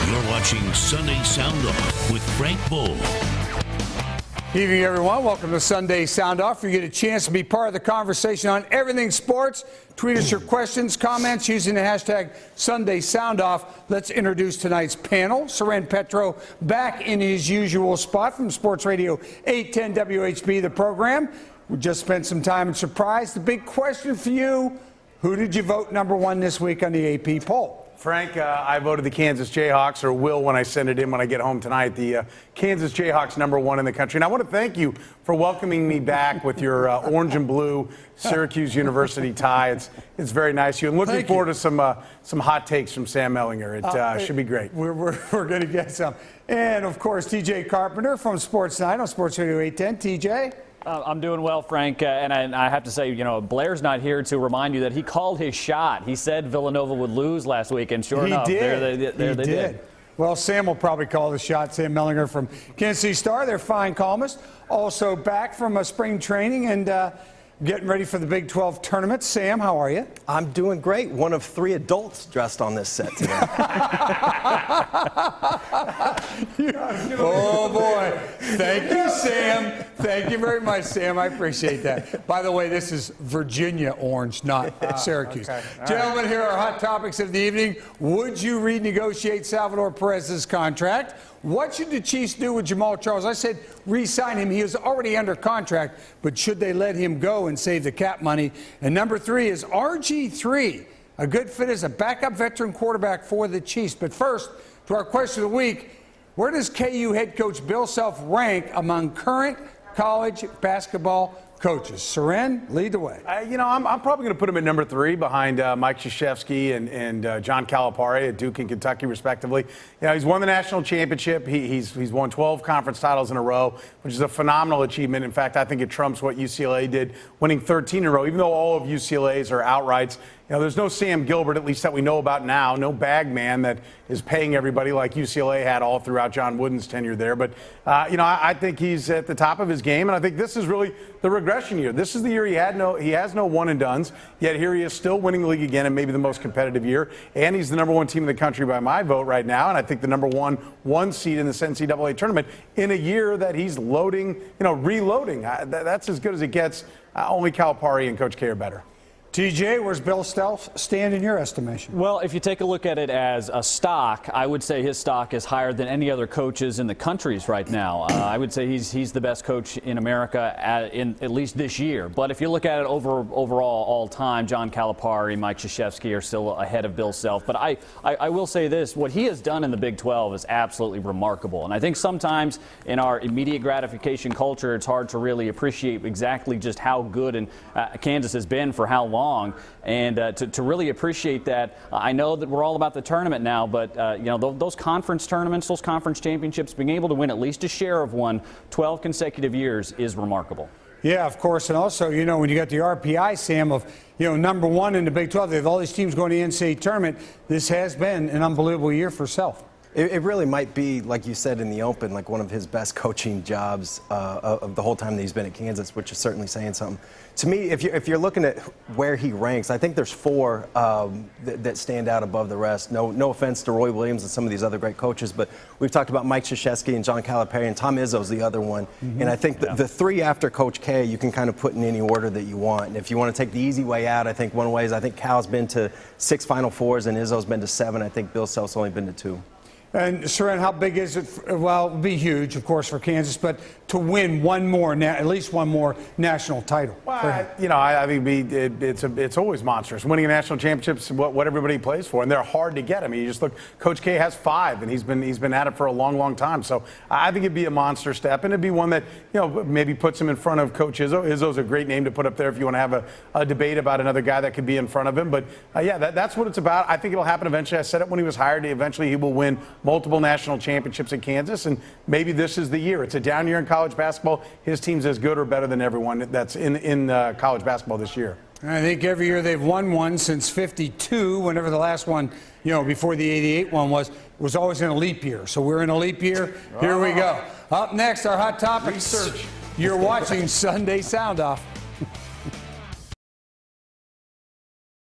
You're watching Sunday Sound Off with Frank Bull. Evening, everyone. Welcome to Sunday Sound Off. You get a chance to be part of the conversation on everything sports. Tweet us your questions, comments using the hashtag Sunday Sound Off. Let's introduce tonight's panel. Soren Petro back in his usual spot from Sports Radio 810 WHB, the program. We just spent some time in Surprise. The big question for you, who did you vote number one this week on the AP poll? Frank, I voted the Kansas Jayhawks, or will when I send it in when I get home tonight. The Kansas Jayhawks, number one in the country. And I want to thank you for welcoming me back with your orange and blue Syracuse University tie. It's very nice of you. And looking forward to some hot takes from Sam Mellinger. It should be great. We're going to get some. And, of course, TJ Carpenter from Sports Night on Sports Radio 810. TJ? I'm doing well, Frank, and I have to say, Blair's not here to remind you that he called his shot. He said Villanova would lose last week, and sure enough, they did. Well, Sam will probably call the shot. Sam Mellinger from Kansas City Star, their fine columnist, also back from spring training and getting ready for the Big 12 tournament. Sam, how are you? I'm doing great. One of three adults dressed on this set today. Oh, boy. Thank you, Sam. Thank you very much, Sam. I appreciate that. By the way, this is Virginia orange, not Syracuse. Okay. Gentlemen, here are hot topics of the evening. Would you renegotiate Salvador Perez's contract? What should the Chiefs do with Jamal Charles? I said re-sign him. He is already under contract, but should they let him go and save the cap money? And number three is RG3, a good fit as a backup veteran quarterback for the Chiefs. But first, to our question of the week, where does KU head coach Bill Self rank among current college basketball coaches? Soren, lead the way. I'm probably going to put him at number three behind Mike Krzyzewski and John Calipari at Duke and Kentucky, respectively. He's won the national championship. He's won 12 conference titles in a row, which is a phenomenal achievement. In fact, I think it trumps what UCLA did, winning 13 in a row, even though all of UCLA's are outrights. There's no Sam Gilbert, at least that we know about now, no bag man that is paying everybody like UCLA had all throughout John Wooden's tenure there. But, I think he's at the top of his game, and I think this is really the regression year. This is the year he has no one-and-dones, yet here he is still winning the league again and maybe the most competitive year. And he's the number one team in the country by my vote right now, and I think the number one seed in this NCAA tournament in a year that he's reloading. That's as good as it gets. Only Calipari and Coach K are better. TJ, where's Bill Self stand in your estimation? Well, if you take a look at it as a stock, I would say his stock is higher than any other coaches in the countries right now. I would say he's the best coach in America at least this year. But if you look at it overall all time, John Calipari, Mike Krzyzewski are still ahead of Bill Self. But I will say this, what he has done in the Big 12 is absolutely remarkable. And I think sometimes in our immediate gratification culture, it's hard to really appreciate exactly just how good Kansas has been for how long. And to really appreciate that, I know that we're all about the tournament now, but those conference tournaments, those conference championships, being able to win at least a share of one 12 consecutive years is remarkable. Yeah, of course. And also, when you got the RPI, Sam, of, number one in the Big 12, they have all these teams going to the NCAA tournament. This has been an unbelievable year for Self. It really might be, like you said in the open, like one of his best coaching jobs of the whole time that he's been at Kansas, which is certainly saying something. To me, if you're looking at where he ranks, I think there's four that stand out above the rest. No offense to Roy Williams and some of these other great coaches, but we've talked about Mike Krzyzewski and John Calipari, and Tom Izzo's the other one. Mm-hmm. And I think the three after Coach K, you can kind of put in any order that you want. And if you want to take the easy way out, I think one way is Cal's been to 6 Final Fours and Izzo's been to 7. I think Bill Self's only been to 2. And, Soren, how big is it? Well, it would be huge, of course, for Kansas, but to win at least one more national title. Well, I think it's always monstrous. Winning a national championship's what everybody plays for, and they're hard to get. I mean, you just look, Coach K has 5, and he's been at it for a long, long time. So I think it'd be a monster step, and it'd be one that, maybe puts him in front of Coach Izzo. Izzo's a great name to put up there if you want to have a debate about another guy that could be in front of him. But, that's what it's about. I think it'll happen eventually. I said it when he was hired. Eventually he will win multiple national championships in Kansas, and maybe this is the year. It's a down year in college basketball. His team's as good or better than everyone that's in college basketball this year. I think every year they've won one since '52, whenever the last one, before the '88 one was always in a leap year. So we're in a leap year. Here we go. Up next, our hot topics. Research. You're watching Sunday Sound Off.